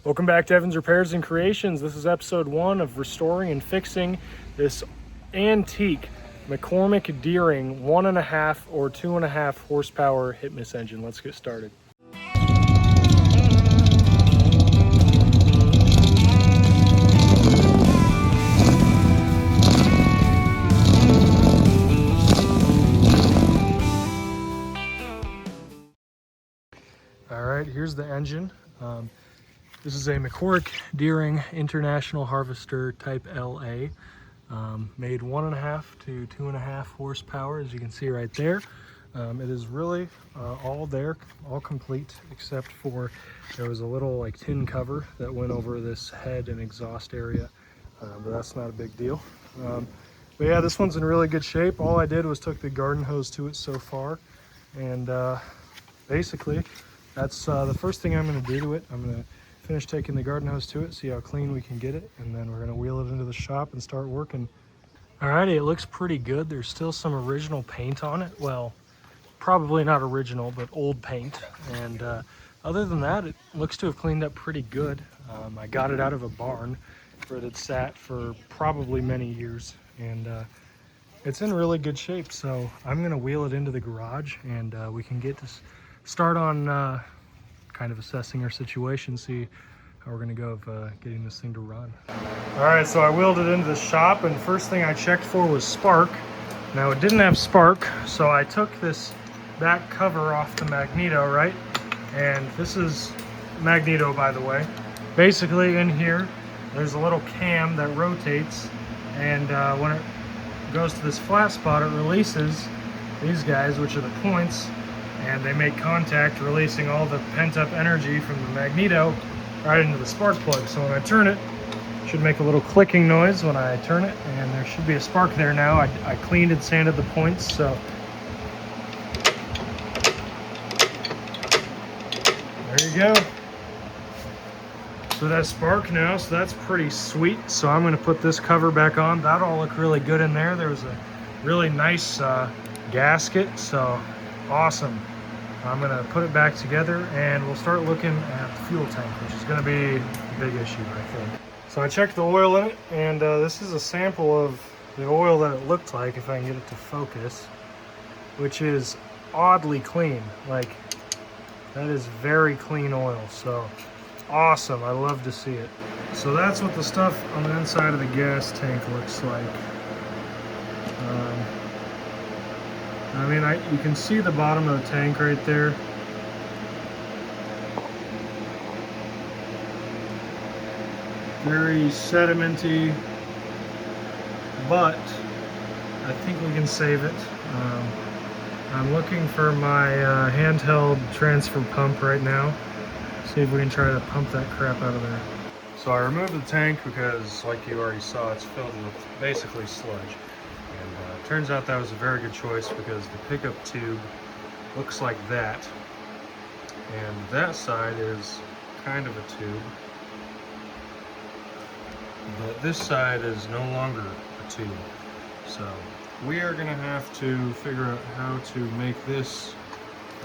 Welcome back to Evans Repairs and Creations. This is episode 1 of restoring and fixing this antique McCormick Deering 1.5 or 2.5 horsepower hit miss engine. Let's get started. All right, here's the engine. This is a McCormick Deering International Harvester Type LA, made 1.5 to 2.5 horsepower, as you can see right there. It is really all there, all complete, except for there was a little like tin cover that went over this head and exhaust area, but that's not a big deal. But yeah, this one's in really good shape. All I did was took the garden hose to it so far, and basically that's the first thing I'm going to do to it. I'm going to finish taking the garden hose to it, see how clean we can get it, and then we're going to wheel it into the shop and start working. Alrighty, it looks pretty good. There's still some original paint on it. Well, probably not original, but old paint. And other than that, it looks to have cleaned up pretty good. I got it out of a barn where it had sat for probably many years, and it's in really good shape. So I'm going to wheel it into the garage, and we can get this start on kind of assessing our situation, see how we're gonna go of getting this thing to run. All right, so I wheeled it into the shop, and first thing I checked for was spark. Now it didn't have spark, so I took this back cover off the magneto, right? And this is magneto, by the way. Basically in here, there's a little cam that rotates, and when it goes to this flat spot, it releases these guys, which are the points, and they make contact, releasing all the pent-up energy from the magneto right into the spark plug. So when I turn it, it should make a little clicking noise when I turn it, and there should be a spark there now. I cleaned and sanded the points, so there you go. So that spark now, so that's pretty sweet. So I'm going to put this cover back on. That'll all look really good in there. There was a really nice gasket, so awesome. I'm going to put it back together, and we'll start looking at the fuel tank, which is going to be a big issue, I think. So I checked the oil in it, and this is a sample of the oil that it looked like, if I can get it to focus, which is oddly clean. Like, that is very clean oil, so awesome. I love to see it. So that's what the stuff on the inside of the gas tank looks like. I mean, you can see the bottom of the tank right there. Very sedimenty, but I think we can save it. I'm looking for my handheld transfer pump right now. See if we can try to pump that crap out of there. So I removed the tank because, like you already saw, it's filled with basically sludge. And turns out that was a very good choice because the pickup tube looks like that. And that side is kind of a tube. But this side is no longer a tube. So we are going to have to figure out how to make this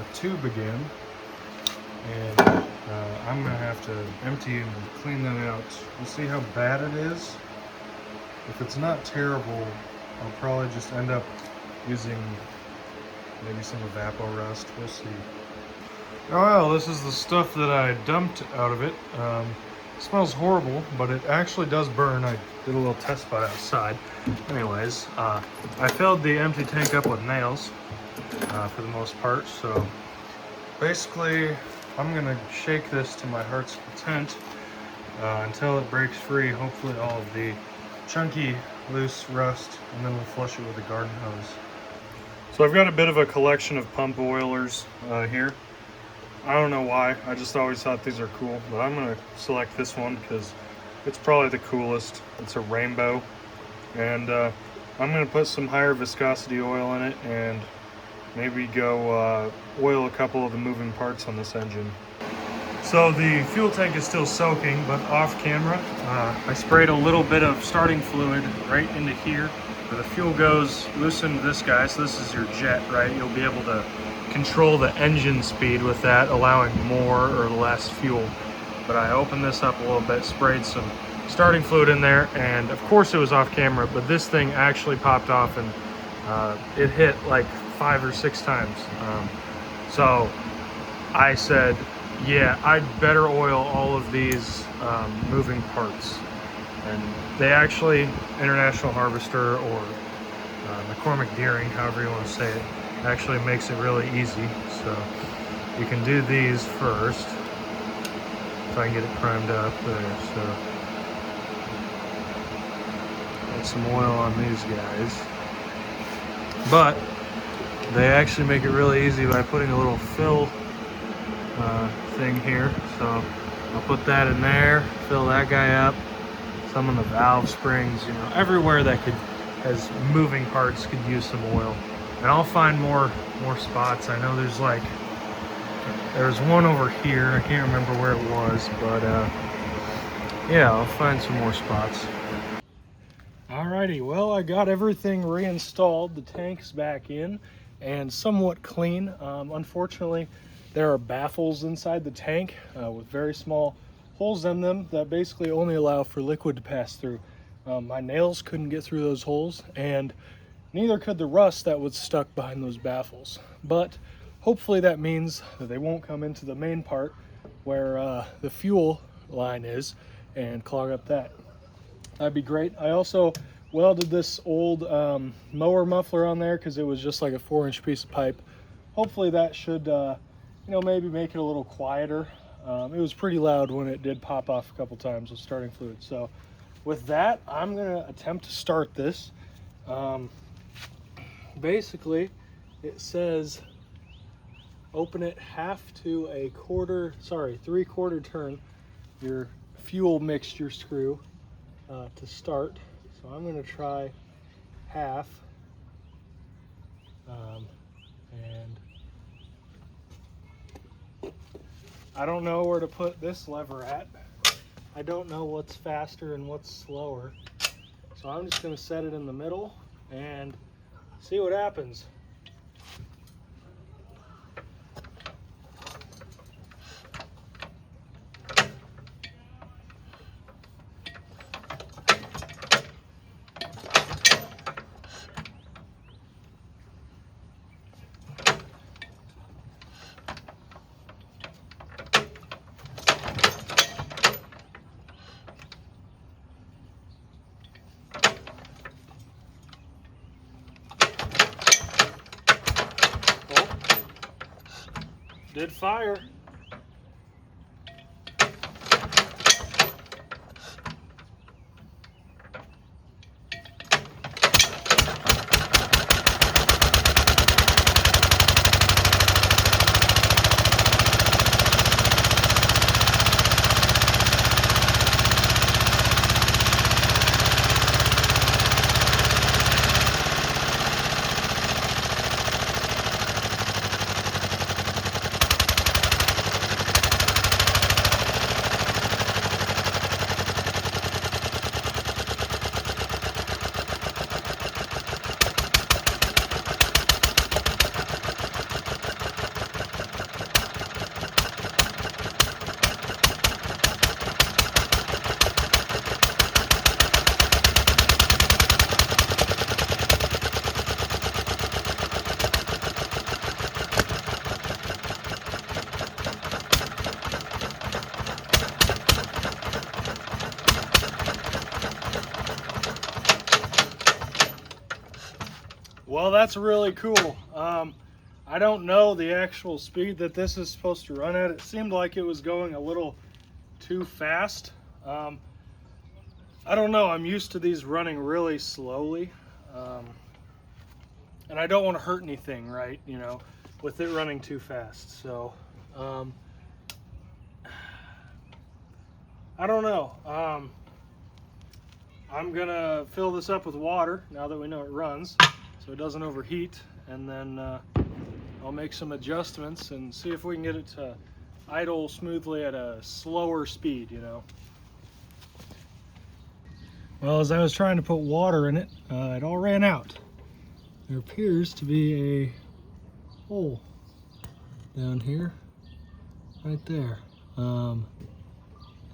a tube again. And I'm going to have to empty and clean that out. We'll see how bad it is. If it's not terrible, I'll probably just end up using maybe some evapor-rust. We'll see. Oh well, this is the stuff that I dumped out of it. It smells horrible, but it actually does burn. I did a little test by outside. Anyways, I filled the empty tank up with nails for the most part. So basically, I'm gonna shake this to my heart's content until it breaks free. Hopefully, all of the chunky loose rust, and then we'll flush it with a garden hose. So I've got a bit of a collection of pump oilers here. I don't know why, I just always thought these are cool, but I'm going to select this one because it's probably the coolest. It's a rainbow, and I'm going to put some higher viscosity oil in it and maybe go oil a couple of the moving parts on this engine. So the fuel tank is still soaking, but off camera, I sprayed a little bit of starting fluid right into here where the fuel goes. Loosened this guy, so this is your jet, right? You'll be able to control the engine speed with that, allowing more or less fuel. but I opened this up a little bit, sprayed some starting fluid in there, and of course it was off camera, but this thing actually popped off, and it hit like 5 or 6 times. So I said, yeah, I'd better oil all of these moving parts. And they actually, International Harvester or McCormick Deering, however you want to say it, actually makes it really easy. So you can do these first. If I can get it primed up there. So get some oil on these guys. But they actually make it really easy by putting a little fill thing here. So I'll put that in there, fill that guy up. Some of the valve springs, you know, everywhere that has moving parts could use some oil. And I'll find more spots. I know there's one over here. I can't remember where it was, but yeah, I'll find some more spots. Alrighty, well, I got everything reinstalled. The tank's back in and somewhat clean. Unfortunately, there are baffles inside the tank with very small holes in them that basically only allow for liquid to pass through. My nails couldn't get through those holes, and neither could the rust that was stuck behind those baffles. But hopefully that means that they won't come into the main part where the fuel line is and clog up that. That'd be great. I also welded this old mower muffler on there because it was just like a 4-inch piece of pipe. Hopefully that should you know, maybe make it a little quieter. It was pretty loud when it did pop off a couple times with starting fluid. So with that, I'm gonna attempt to start this. Basically, it says open it half to a quarter, sorry, 3/4 turn your fuel mixture screw to start. So I'm gonna try half, and I don't know where to put this lever at. I don't know what's faster and what's slower. So I'm just gonna set it in the middle and see what happens. Did fire. Well, that's really cool. I don't know the actual speed that this is supposed to run at. It seemed like it was going a little too fast. I don't know, I'm used to these running really slowly. And I don't want to hurt anything, right? You know, with it running too fast. So, I don't know. I'm gonna fill this up with water now that we know it runs, so it doesn't overheat, and then I'll make some adjustments and see if we can get it to idle smoothly at a slower speed, you know. Well, as I was trying to put water in it, it all ran out. There appears to be a hole down here, right there.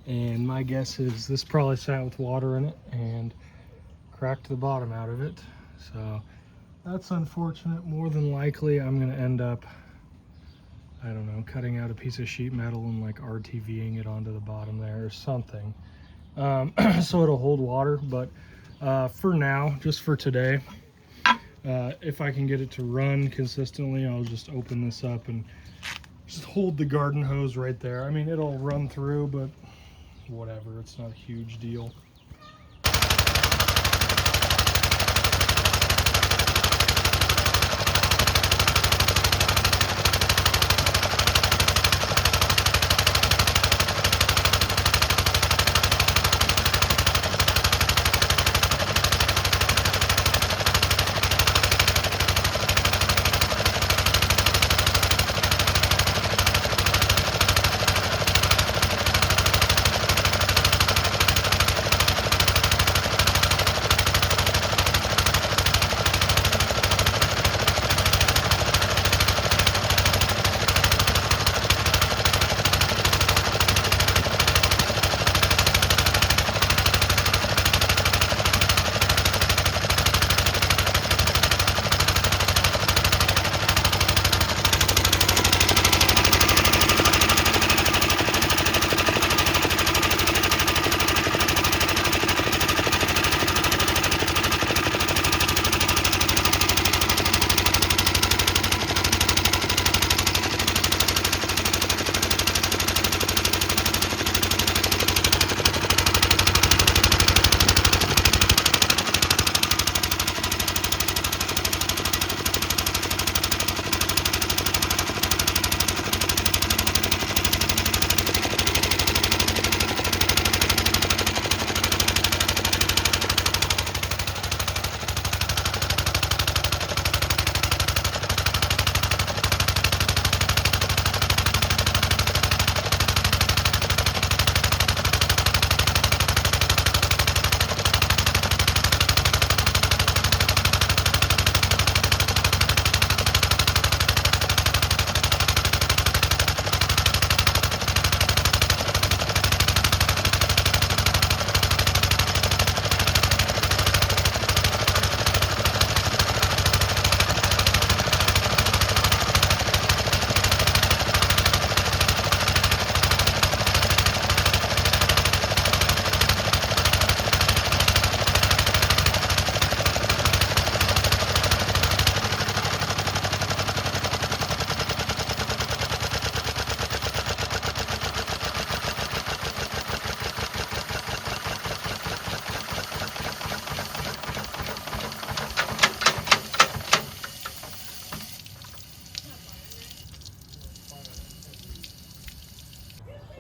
and my guess is this probably sat with water in it and cracked the bottom out of it. So that's unfortunate. More than likely I'm going to end up, I don't know, cutting out a piece of sheet metal and like RTVing it onto the bottom there or something, so it'll hold water. But for now, just for today, if I can get it to run consistently, I'll just open this up and just hold the garden hose right there. I mean, it'll run through, but whatever, it's not a huge deal.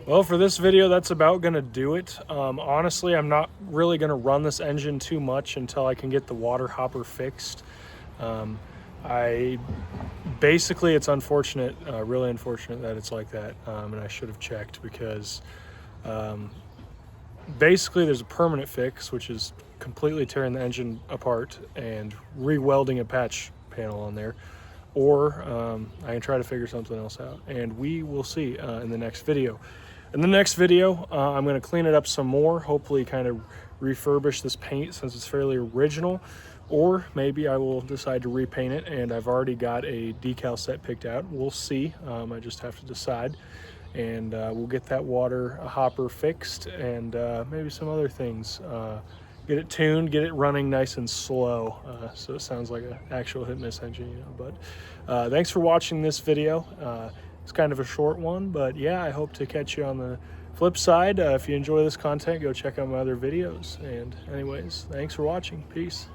Well, for this video, that's about gonna do it. Honestly, I'm not really gonna run this engine too much until I can get the water hopper fixed. Basically, it's unfortunate, really unfortunate that it's like that, and I should have checked, because basically there's a permanent fix, which is completely tearing the engine apart and re-welding a patch panel on there, or I can try to figure something else out, and we will see in the next video. In the next video, I'm going to clean it up some more, hopefully kind of refurbish this paint since it's fairly original, or maybe I will decide to repaint it, and I've already got a decal set picked out. We'll see. I just have to decide, and we'll get that water hopper fixed, and maybe some other things. Get it tuned, get it running nice and slow, so it sounds like an actual hit-miss engine, you know. But thanks for watching this video. It's kind of a short one, but yeah, I hope to catch you on the flip side. If you enjoy this content, go check out my other videos. And anyways, thanks for watching. Peace.